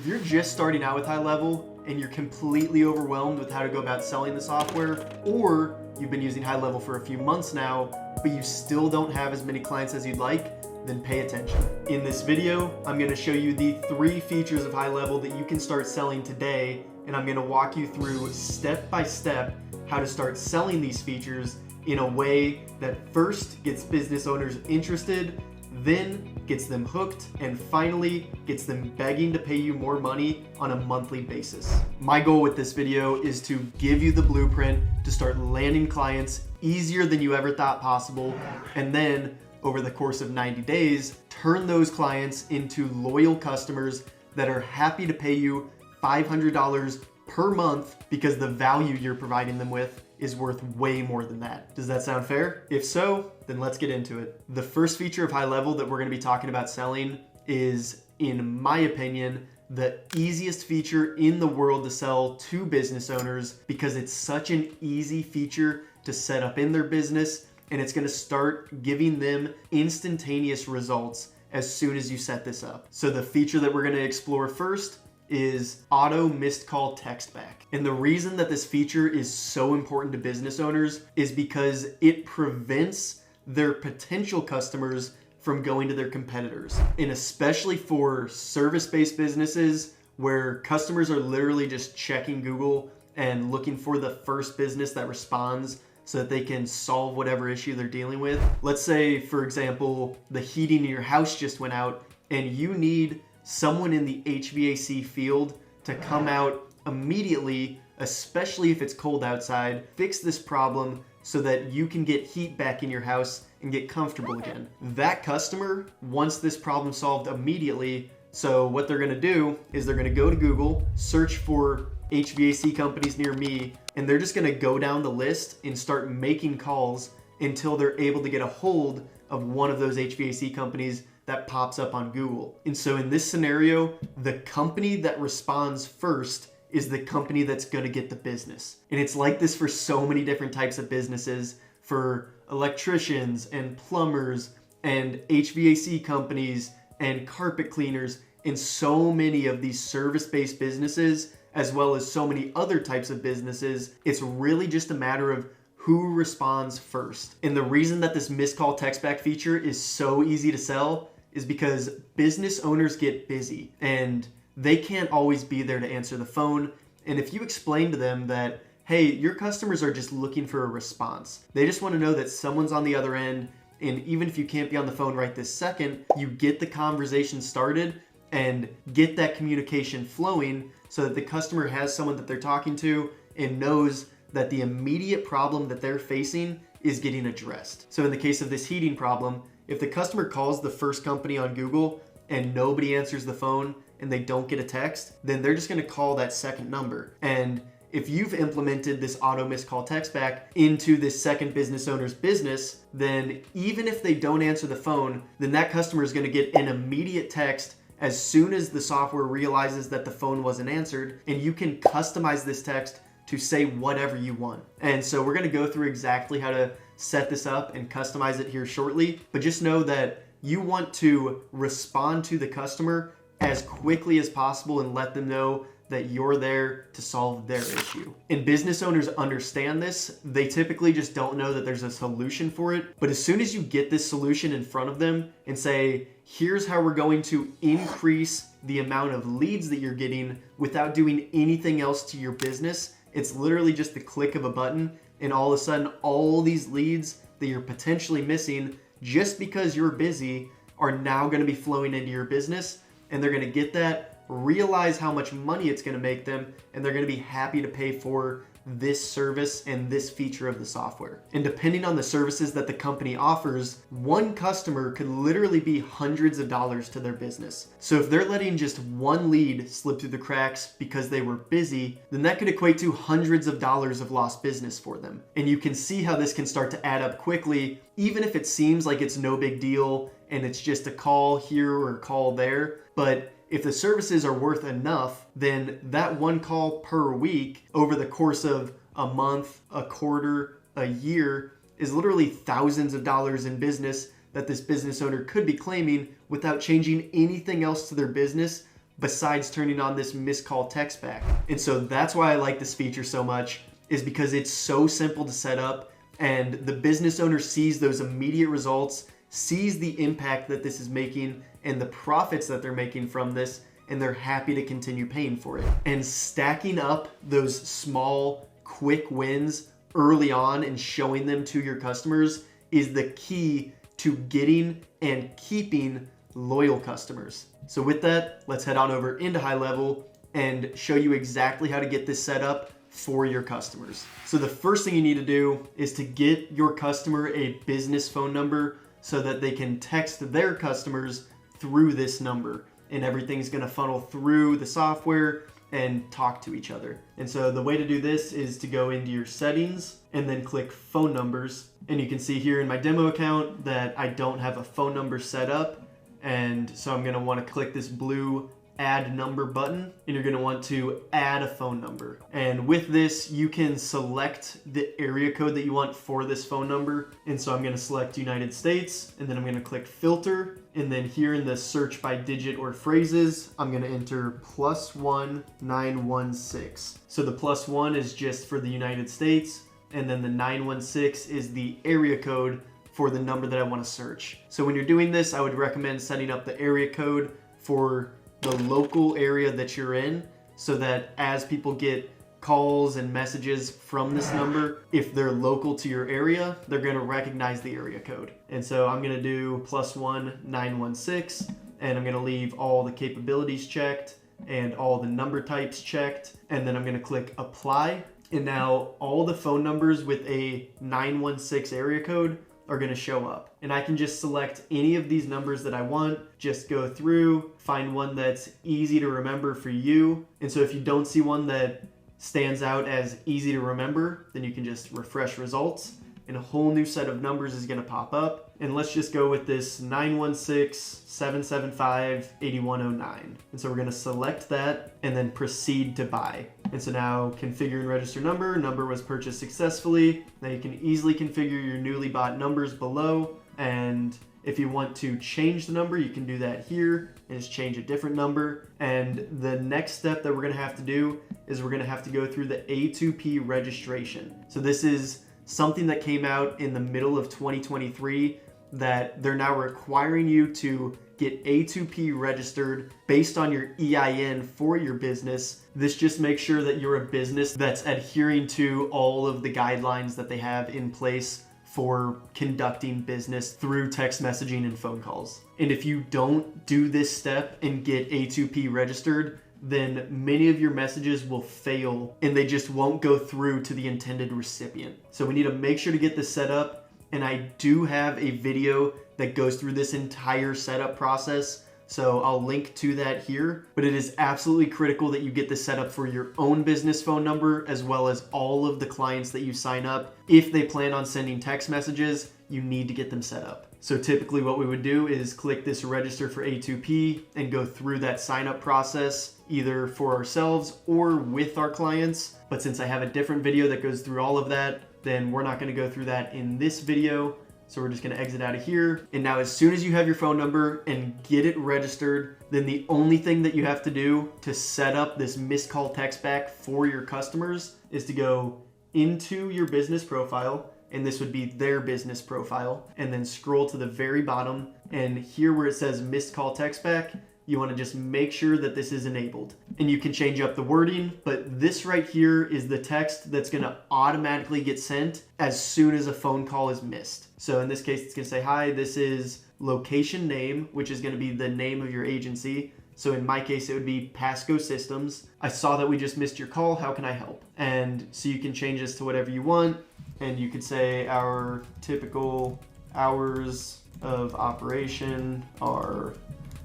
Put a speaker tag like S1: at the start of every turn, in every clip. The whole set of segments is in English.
S1: you're just starting out with HighLevel and you're completely overwhelmed with how to go about selling the software, or you've been using HighLevel for a few months now, but you still don't have as many clients as you'd like, then pay attention. In this video, I'm going to show you the 3 features of HighLevel that you can start selling today, and I'm going to walk you through step by step how to start selling these features in a way that first gets business owners interested, then gets them hooked, and finally gets them begging to pay you more money on a monthly basis. My goal with this video is to give you the blueprint to start landing clients easier than you ever thought possible, and then over the course of 90 days, turn those clients into loyal customers that are happy to pay you $500 per month because the value you're providing them with is worth way more than that. Does that sound fair? If so, then let's get into it. The first feature of HighLevel that we're going to be talking about selling is, in my opinion, the easiest feature in the world to sell to business owners because it's such an easy feature to set up in their business, and it's going to start giving them instantaneous results as soon as you set this up. So the feature that we're going to explore first is auto missed call text back. And the reason that this feature is so important to business owners is because it prevents their potential customers from going to their competitors. And especially for service-based businesses where customers are literally just checking Google and looking for the first business that responds so that they can solve whatever issue they're dealing with. Let's say, for example, the heating in your house just went out and you need someone in the HVAC field to come out immediately, especially if it's cold outside, fix this problem so that you can get heat back in your house and get comfortable again. That customer wants this problem solved immediately, so what they're gonna do is they're gonna go to Google, search for HVAC companies near me, and they're just gonna go down the list and start making calls until they're able to get a hold of one of those HVAC companies that pops up on Google. And so in this scenario, the company that responds first is the company that's gonna get the business. And it's like this for so many different types of businesses, for electricians and plumbers and HVAC companies and carpet cleaners and so many of these service-based businesses, as well as so many other types of businesses. It's really just a matter of who responds first. And the reason that this missed call text back feature is so easy to sell is because business owners get busy and they can't always be there to answer the phone. And if you explain to them that, hey, your customers are just looking for a response, they just want to know that someone's on the other end, and even if you can't be on the phone right this second, you get the conversation started and get that communication flowing so that the customer has someone that they're talking to and knows that the immediate problem that they're facing is getting addressed. So in the case of this heating problem, if the customer calls the first company on Google and nobody answers the phone and they don't get a text, then they're just gonna call that second number. And if you've implemented this auto missed call text back into this second business owner's business, then even if they don't answer the phone, then that customer is gonna get an immediate text as soon as the software realizes that the phone wasn't answered, and you can customize this text to say whatever you want. And so we're gonna go through exactly how to set this up and customize it here shortly, but just know that you want to respond to the customer as quickly as possible and let them know that you're there to solve their issue. And business owners understand this. They typically just don't know that there's a solution for it. But as soon as you get this solution in front of them and say, here's how we're going to increase the amount of leads that you're getting without doing anything else to your business, it's literally just the click of a button, and all of a sudden, all these leads that you're potentially missing just because you're busy are now gonna be flowing into your business, and they're gonna get that, realize how much money it's gonna make them, and they're gonna be happy to pay for this service and this feature of the software. And depending on the services that the company offers, one customer could literally be hundreds of dollars to their business. So if they're letting just one lead slip through the cracks because they were busy, then that could equate to hundreds of dollars of lost business for them. And you can see how this can start to add up quickly, even if it seems like it's no big deal and it's just a call here or a call there. But if the services are worth enough, then that one call per week over the course of a month, a quarter, a year is literally thousands of dollars in business that this business owner could be claiming without changing anything else to their business besides turning on this missed call text back. And so that's why I like this feature so much, is because it's so simple to set up and the business owner sees those immediate results, sees the impact that this is making and the profits that they're making from this, and they're happy to continue paying for it. And stacking up those small, quick wins early on and showing them to your customers is the key to getting and keeping loyal customers. So with that, let's head on over into HighLevel and show you exactly how to get this set up for your customers. So the first thing you need to do is to get your customer a business phone number so that they can text their customers through this number, and everything's gonna funnel through the software and talk to each other. And so the way to do this is to go into your settings and then click phone numbers. And you can see here in my demo account that I don't have a phone number set up. And so I'm gonna wanna click this blue add number button, and you're gonna want to add a phone number. And with this, you can select the area code that you want for this phone number. And so I'm gonna select United States, and then I'm gonna click filter. And then here in the search by digit or phrases, I'm gonna enter +1 916. So the +1 is just for the United States, and then the 916 is the area code for the number that I wanna search. So when you're doing this, I would recommend setting up the area code for the local area that you're in, so that as people get calls and messages from this number, if they're local to your area, they're gonna recognize the area code. And so I'm gonna do +1 916, and I'm gonna leave all the capabilities checked and all the number types checked, and then I'm gonna click apply. And now all the phone numbers with a 916 area code are gonna show up. And I can just select any of these numbers that I want, just go through, find one that's easy to remember for you. And so if you don't see one that stands out as easy to remember, then you can just refresh results and a whole new set of numbers is gonna pop up. And let's just go with this 916-775-8109. And so we're gonna select that and then proceed to buy. And so now configure and register number was purchased successfully. Now you can easily configure your newly bought numbers below. And if you want to change the number, you can do that here and just change a different number. And the next step that we're gonna have to do is we're gonna have to go through the A2P registration. So this is something that came out in the middle of 2023 that they're now requiring you to get A2P registered based on your EIN for your business. This just makes sure that you're a business that's adhering to all of the guidelines that they have in place for conducting business through text messaging and phone calls. And if you don't do this step and get A2P registered, then many of your messages will fail and they just won't go through to the intended recipient. So we need to make sure to get this set up. And I do have a video that goes through this entire setup process, so I'll link to that here. But it is absolutely critical that you get this set up for your own business phone number, as well as all of the clients that you sign up. If they plan on sending text messages, you need to get them set up. So typically what we would do is click this register for A2P and go through that sign up process, either for ourselves or with our clients. But since I have a different video that goes through all of that, then we're not gonna go through that in this video. So we're just gonna exit out of here. And now as soon as you have your phone number and get it registered, then the only thing that you have to do to set up this missed call text back for your customers is to go into your business profile, and this would be their business profile, and then scroll to the very bottom, and here where it says missed call text back, you want to just make sure that this is enabled. And you can change up the wording, but this right here is the text that's going to automatically get sent as soon as a phone call is missed. So in this case, it's going to say, hi, this is location name, which is going to be the name of your agency. So in my case, it would be Pasco Systems. I saw that we just missed your call. How can I help? And so you can change this to whatever you want. And you could say our typical hours of operation are,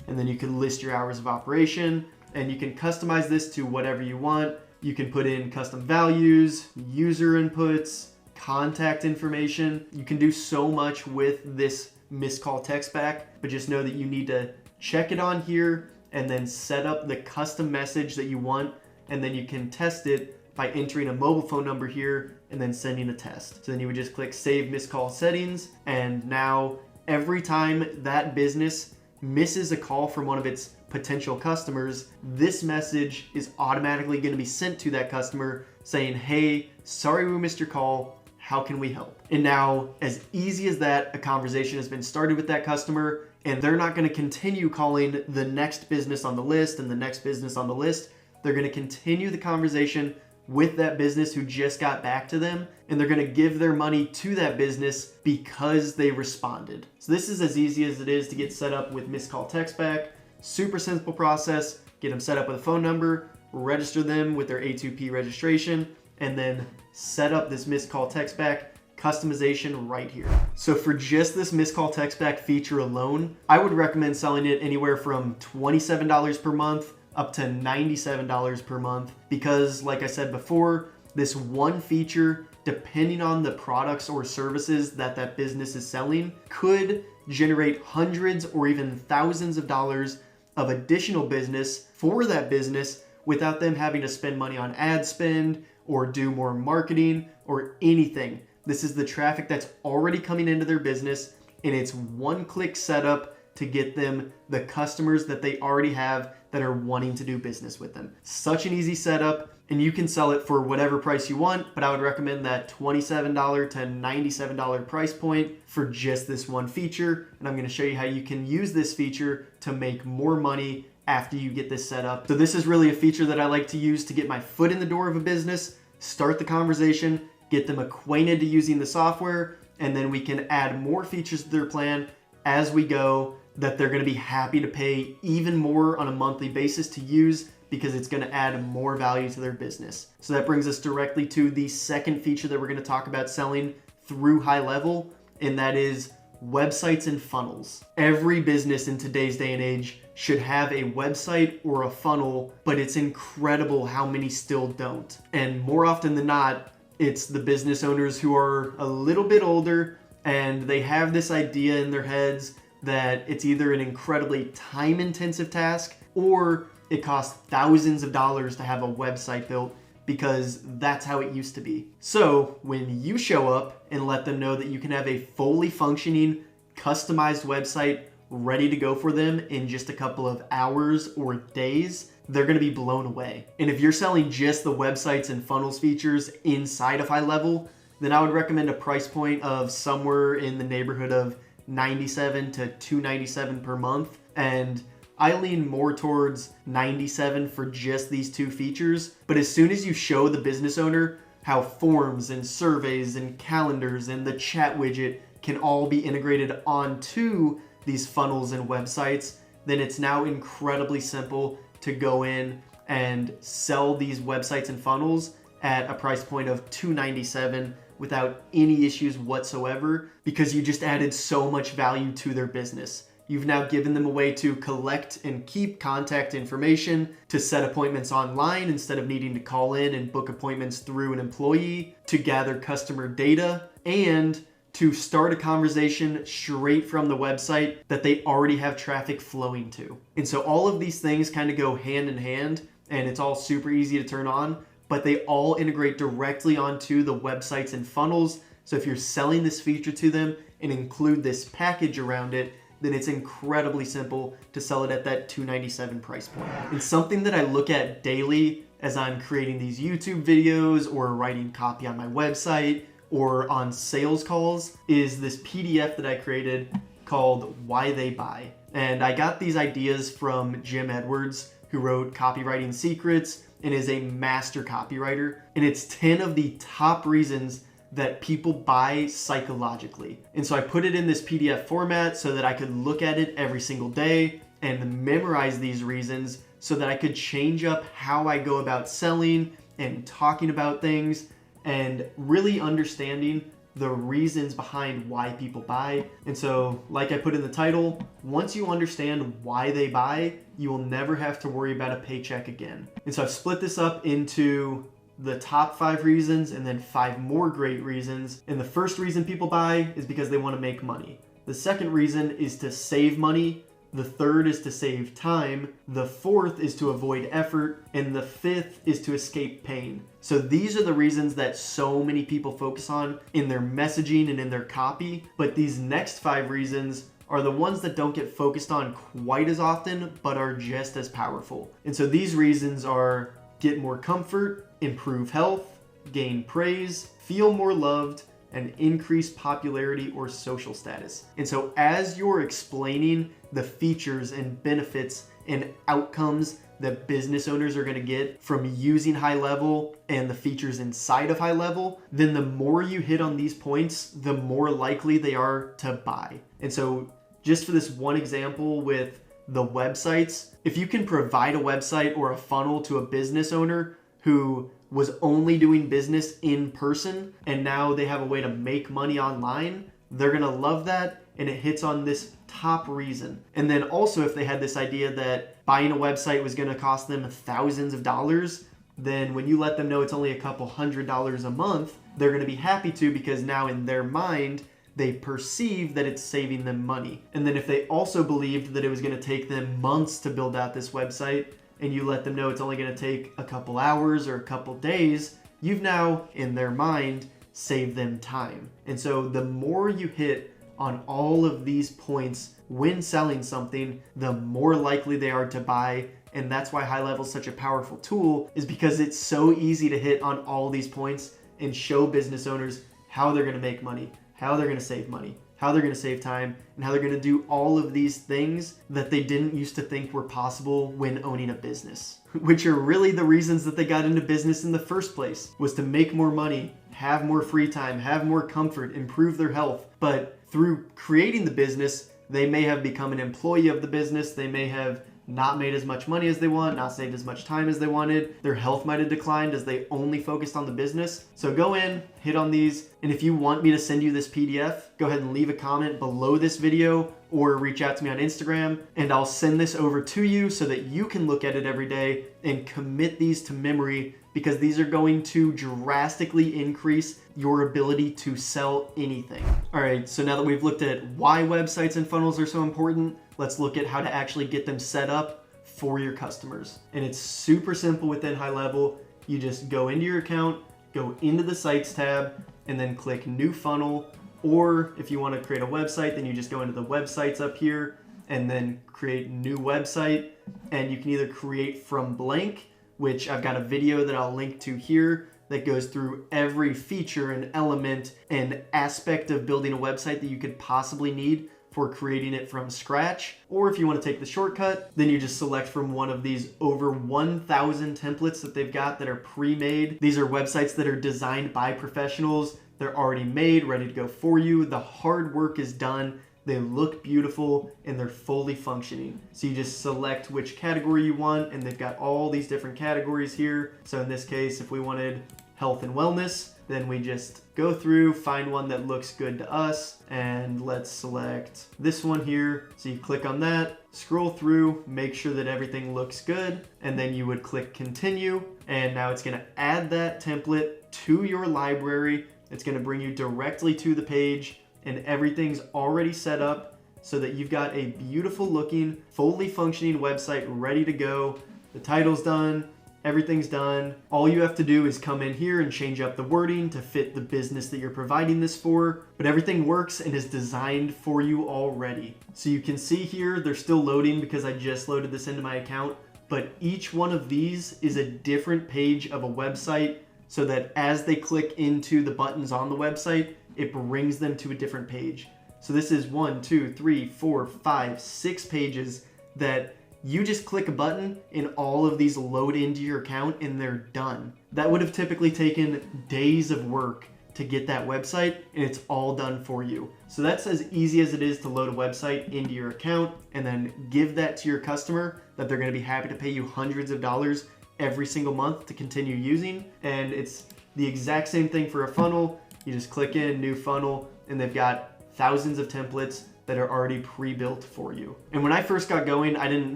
S1: and then you can list your hours of operation, and you can customize this to whatever you want. You can put in custom values, user inputs, contact information. You can do so much with this missed call text back, but just know that you need to check it on here and then set up the custom message that you want, and then you can test it by entering a mobile phone number here and then sending a test. So then you would just click save missed call settings, and now every time that business misses a call from one of its potential customers, this message is automatically going to be sent to that customer saying, hey, sorry we missed your call. How can we help? And now, as easy as that, a conversation has been started with that customer, and they're not going to continue calling the next business on the list and the next business on the list. They're going to continue the conversation with that business who just got back to them, and they're going to give their money to that business because they responded. So this is as easy as it is to get set up with missed call text back. Super simple process. Get them set up with a phone number, register them with their A2P registration, and then set up this missed call text back customization right here. So for just this missed call text back feature alone, I would recommend selling it anywhere from $27 per month up to $97 per month, because like I said before, this one feature, depending on the products or services that business is selling, could generate hundreds or even thousands of dollars of additional business for that business without them having to spend money on ad spend or do more marketing or anything. This is the traffic that's already coming into their business, and it's one-click setup to get them the customers that they already have that are wanting to do business with them. Such an easy setup, and you can sell it for whatever price you want, but I would recommend that $27 to $97 price point for just this one feature. And I'm gonna show you how you can use this feature to make more money after you get this set up. So this is really a feature that I like to use to get my foot in the door of a business, start the conversation, get them acquainted to using the software, and then we can add more features to their plan as we go that they're gonna be happy to pay even more on a monthly basis to use, because it's gonna add more value to their business. So that brings us directly to the second feature that we're gonna talk about selling through HighLevel, and that is websites and funnels. Every business in today's day and age should have a website or a funnel, but it's incredible how many still don't. And more often than not, it's the business owners who are a little bit older and they have this idea in their heads that it's either an incredibly time-intensive task or it costs thousands of dollars to have a website built, because that's how it used to be. So when you show up and let them know that you can have a fully functioning, customized website ready to go for them in just a couple of hours or days, they're gonna be blown away. And if you're selling just the websites and funnels features inside of HighLevel, then I would recommend a price point of somewhere in the neighborhood of $97 to $297 per month. And I lean more towards $97 for just these two features. But as soon as you show the business owner how forms and surveys and calendars and the chat widget can all be integrated onto these funnels and websites, then it's now incredibly simple to go in and sell these websites and funnels at a price point of $297 without any issues whatsoever, because you just added so much value to their business. You've now given them a way to collect and keep contact information, to set appointments online instead of needing to call in and book appointments through an employee, to gather customer data, and to start a conversation straight from the website that they already have traffic flowing to. And so all of these things kind of go hand in hand, and it's all super easy to turn on, but they all integrate directly onto the websites and funnels. So if you're selling this feature to them and include this package around it, then it's incredibly simple to sell it at that $297 price point. And something that I look at daily as I'm creating these YouTube videos or writing copy on my website or on sales calls is this PDF that I created called Why They Buy. And I got these ideas from Jim Edwards, who wrote Copywriting Secrets and is a master copywriter. And it's 10 of the top reasons that people buy psychologically. And so I put it in this PDF format so that I could look at it every single day and memorize these reasons so that I could change up how I go about selling and talking about things and really understanding the reasons behind why people buy. And so, like I put in the title, once you understand why they buy, you will never have to worry about a paycheck again. And so I've split this up into the top 5 reasons and then 5 more great reasons. And the first reason people buy is because they want to make money. The second reason is to save money. The third is to save time. The fourth is to avoid effort. And the fifth is to escape pain. So these are the reasons that so many people focus on in their messaging and in their copy. But these next 5 reasons are the ones that don't get focused on quite as often, but are just as powerful. And so these reasons are get more comfort, improve health, gain praise, feel more loved, and increase popularity or social status. And so as you're explaining the features and benefits and outcomes that business owners are going to get from using HighLevel and the features inside of HighLevel, then the more you hit on these points, the more likely they are to buy. And so just for this one example with the websites, if you can provide a website or a funnel to a business owner who was only doing business in person and now they have a way to make money online, they're going to love that, and it hits on this top reason. And then also if they had this idea that buying a website was going to cost them thousands of dollars, then when you let them know it's only a couple $100s a month, they're going to be happy to, because now in their mind they perceive that it's saving them money. And then if they also believed that it was going to take them months to build out this website, and you let them know it's only going to take a couple hours or a couple days, you've now in their mind saved them time. And so the more you hit on all of these points when selling something, the more likely they are to buy. And that's why HighLevel is such a powerful tool, is because it's so easy to hit on all these points and show business owners how they're going to make money, how they're going to save money, how they're going to save time, and how they're going to do all of these things that they didn't used to think were possible when owning a business, which are really the reasons that they got into business in the first place, was to make more money, have more free time, have more comfort, improve their health. But through creating the business, they may have become an employee of the business. They may have not made as much money as they want, not saved as much time as they wanted. Their health might have declined as they only focused on the business. So go in, hit on these. And if you want me to send you this PDF, go ahead and leave a comment below this video or reach out to me on Instagram, and I'll send this over to you so that you can look at it every day and commit these to memory, because these are going to drastically increase your ability to sell anything. All right, so now that we've looked at why websites and funnels are so important, let's look at how to actually get them set up for your customers. And it's super simple within HighLevel. You just go into your account, go into the Sites tab, and then click New Funnel. Or if you want to create a website, then you just go into the websites up here and then create New Website. And you can either create from blank, which I've got a video that I'll link to here that goes through every feature and element and aspect of building a website that you could possibly need for creating it from scratch. Or if you want to take the shortcut, then you just select from one of these over 1,000 templates that they've got that are pre-made. These are websites that are designed by professionals. They're already made, ready to go for you. The hard work is done. They look beautiful and they're fully functioning. So you just select which category you want, and they've got all these different categories here. So in this case, if we wanted health and wellness, then we just go through, find one that looks good to us, and let's select this one here. So you click on that, scroll through, make sure that everything looks good, and then you would click continue. And now it's gonna add that template to your library. It's gonna bring you directly to the page, and everything's already set up so that you've got a beautiful looking, fully functioning website ready to go. The title's done, everything's done. All you have to do is come in here and change up the wording to fit the business that you're providing this for, but everything works and is designed for you already. So you can see here, they're still loading because I just loaded this into my account, but each one of these is a different page of a website, so that as they click into the buttons on the website, it brings them to a different page. So this is 1, 2, 3, 4, 5, 6 pages that you just click a button and all of these load into your account and they're done. That would have typically taken days of work to get that website, and it's all done for you. So that's as easy as it is to load a website into your account and then give that to your customer that they're gonna be happy to pay you hundreds of dollars every single month to continue using. And it's the exact same thing for a funnel. You just click in New Funnel, and they've got thousands of templates that are already pre-built for you. And when I first got going, I didn't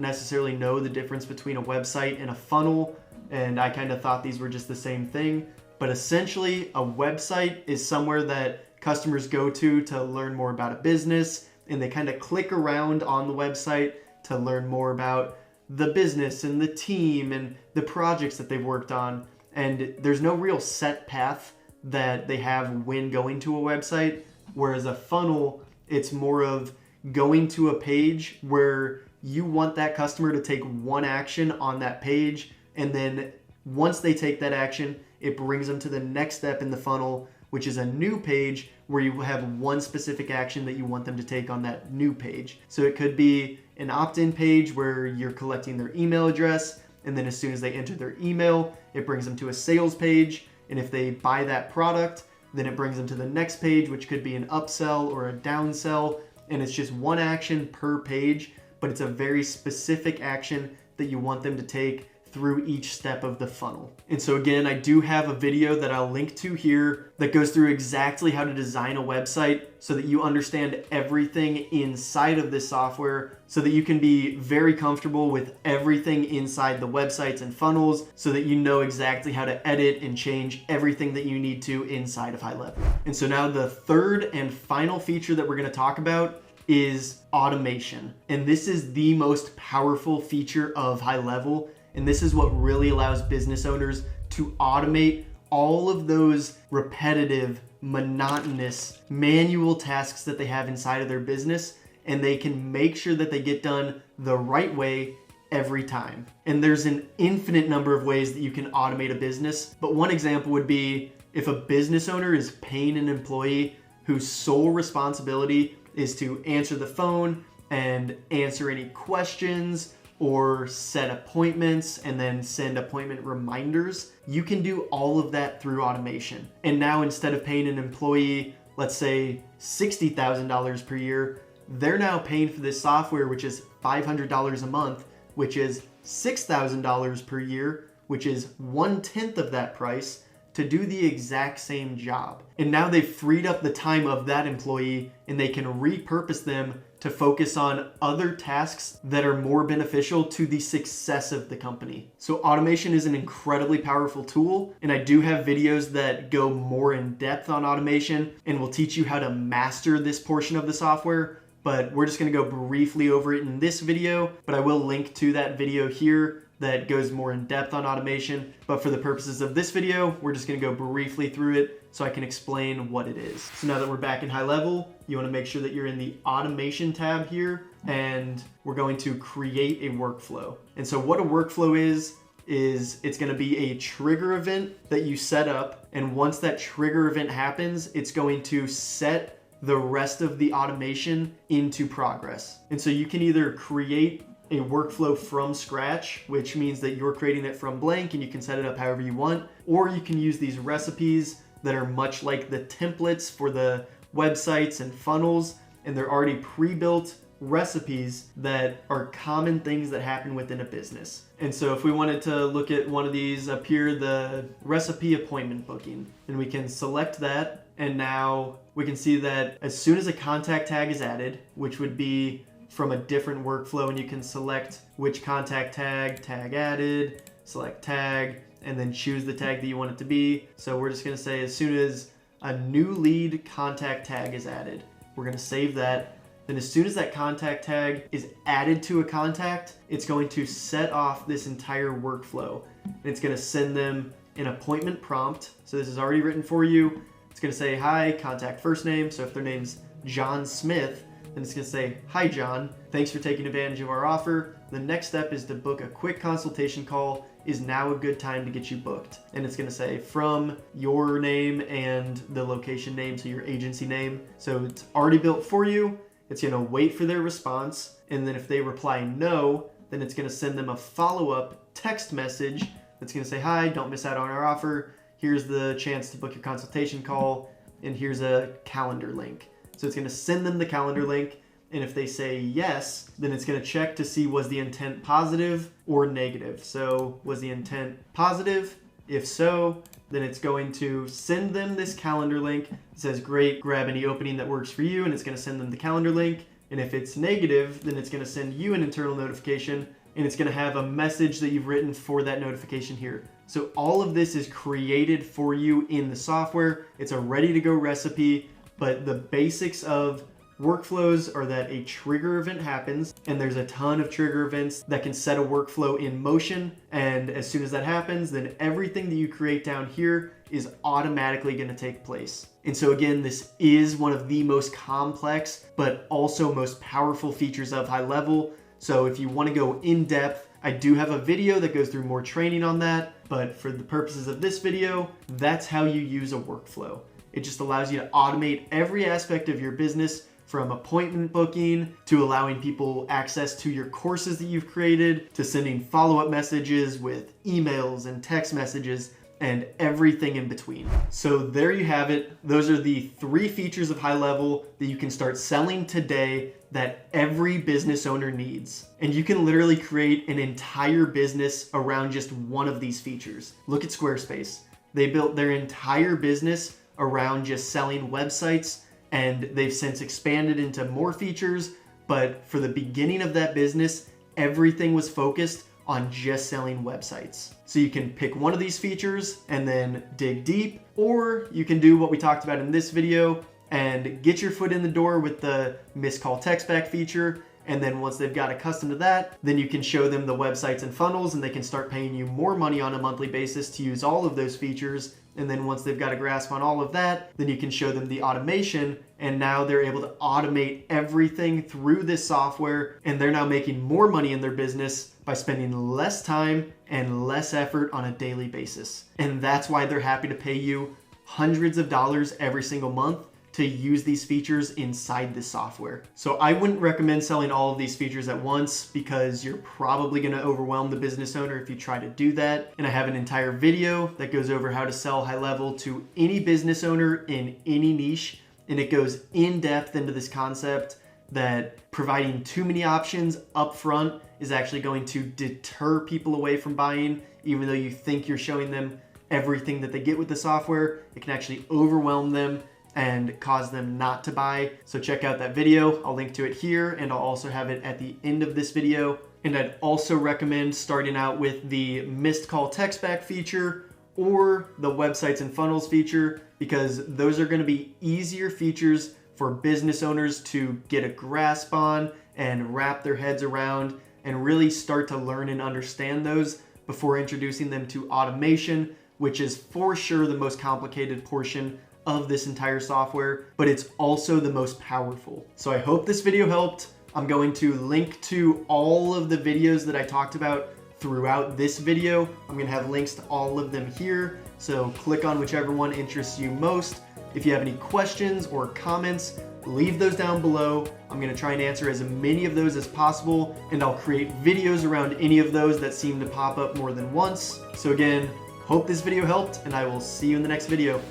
S1: necessarily know the difference between a website and a funnel, and I kind of thought these were just the same thing. But essentially, a website is somewhere that customers go to learn more about a business, and they kind of click around on the website to learn more about the business and the team and the projects that they've worked on. And there's no real set path that they have when going to a website, whereas a funnel, it's more of going to a page where you want that customer to take one action on that page, and then once they take that action, it brings them to the next step in the funnel, which is a new page where you have one specific action that you want them to take on that new page. So it could be an opt-in page where you're collecting their email address, and then as soon as they enter their email, it brings them to a sales page. And if they buy that product, then it brings them to the next page, which could be an upsell or a downsell. And it's just one action per page, but it's a very specific action that you want them to take through each step of the funnel. And so again, I do have a video that I'll link to here that goes through exactly how to design a website so that you understand everything inside of this software, so that you can be very comfortable with everything inside the websites and funnels, so that you know exactly how to edit and change everything that you need to inside of HighLevel. And so now the third and final feature that we're going to talk about is automation. And this is the most powerful feature of HighLevel. And this is what really allows business owners to automate all of those repetitive, monotonous, manual tasks that they have inside of their business, and they can make sure that they get done the right way every time. And there's an infinite number of ways that you can automate a business, but one example would be if a business owner is paying an employee whose sole responsibility is to answer the phone and answer any questions or set appointments and then send appointment reminders. You can do all of that through automation. And now instead of paying an employee, let's say $60,000 per year, they're now paying for this software, which is $500 a month, which is $6,000 per year, which is 1/10 of that price, to do the exact same job. And now they've freed up the time of that employee, and they can repurpose them to focus on other tasks that are more beneficial to the success of the company. So automation is an incredibly powerful tool, and I do have videos that go more in depth on automation and will teach you how to master this portion of the software, but we're just gonna go briefly over it in this video, but I will link to that video here that goes more in depth on automation. But for the purposes of this video, we're just gonna go briefly through it so I can explain what it is. So now that we're back in HighLevel, you wanna make sure that you're in the automation tab here, and we're going to create a workflow. And so what a workflow is it's gonna be a trigger event that you set up, and once that trigger event happens, it's going to set the rest of the automation into progress. And so you can either create a workflow from scratch, which means that you're creating it from blank and you can set it up however you want, or you can use these recipes that are much like the templates for the websites and funnels, and they're already pre-built recipes that are common things that happen within a business. And so if we wanted to look at one of these up here, the recipe appointment booking, then we can select that, and now we can see that as soon as a contact tag is added, which would be from a different workflow, and you can select which contact tag, tag added, select tag, and then choose the tag that you want it to be. So we're just gonna say as soon as a new lead contact tag is added, we're gonna save that. Then as soon as that contact tag is added to a contact, it's going to set off this entire workflow. And it's gonna send them an appointment prompt. So this is already written for you. It's gonna say, hi, contact first name. So if their name's John Smith, then it's gonna say, hi John, thanks for taking advantage of our offer. The next step is to book a quick consultation call. Is now a good time to get you booked? And it's gonna say from your name and the location name, so your agency name. So it's already built for you. It's gonna wait for their response. And then if they reply no, then it's gonna send them a follow-up text message that's gonna say, hi, don't miss out on our offer. Here's the chance to book your consultation call, and here's a calendar link. So it's gonna send them the calendar link, and if they say yes, then it's gonna check to see was the intent positive or negative. So was the intent positive? If so, then it's going to send them this calendar link. It says, great, grab any opening that works for you, and it's gonna send them the calendar link. And if it's negative, then it's gonna send you an internal notification, and it's gonna have a message that you've written for that notification here. So all of this is created for you in the software. It's a ready to go recipe, but the basics of Workflows are that a trigger event happens, and there's a ton of trigger events that can set a workflow in motion. And as soon as that happens, then everything that you create down here is automatically going to take place. And so again, this is one of the most complex, but also most powerful features of HighLevel. So if you want to go in depth, I do have a video that goes through more training on that. But for the purposes of this video, that's how you use a workflow. It just allows you to automate every aspect of your business, from appointment booking to allowing people access to your courses that you've created, to sending follow-up messages with emails and text messages and everything in between. So there you have it. Those are the 3 features of HighLevel that you can start selling today that every business owner needs. And you can literally create an entire business around just one of these features. Look at Squarespace. They built their entire business around just selling websites, and they've since expanded into more features. But for the beginning of that business, everything was focused on just selling websites. So you can pick one of these features and then dig deep, or you can do what we talked about in this video and get your foot in the door with the missed call text back feature. And then once they've got accustomed to that, then you can show them the websites and funnels, and they can start paying you more money on a monthly basis to use all of those features. And then once they've got a grasp on all of that, then you can show them the automation, and now they're able to automate everything through this software, and they're now making more money in their business by spending less time and less effort on a daily basis. And that's why they're happy to pay you hundreds of dollars every single month to use these features inside this software. So I wouldn't recommend selling all of these features at once, because you're probably going to overwhelm the business owner if you try to do that. And I have an entire video that goes over how to sell HighLevel to any business owner in any niche. And it goes in depth into this concept that providing too many options up front is actually going to deter people away from buying. Even though you think you're showing them everything that they get with the software, it can actually overwhelm them and cause them not to buy. So check out that video. I'll link to it here, and I'll also have it at the end of this video. And I'd also recommend starting out with the missed call text back feature or the websites and funnels feature, because those are going to be easier features for business owners to get a grasp on and wrap their heads around and really start to learn and understand those before introducing them to automation, which is for sure the most complicated portion of this entire software, but it's also the most powerful. So I hope this video helped. I'm going to link to all of the videos that I talked about throughout this video. I'm gonna have links to all of them here, so click on whichever one interests you most. If you have any questions or comments, leave those down below. I'm gonna try and answer as many of those as possible, and I'll create videos around any of those that seem to pop up more than once. So again, hope this video helped, and I will see you in the next video.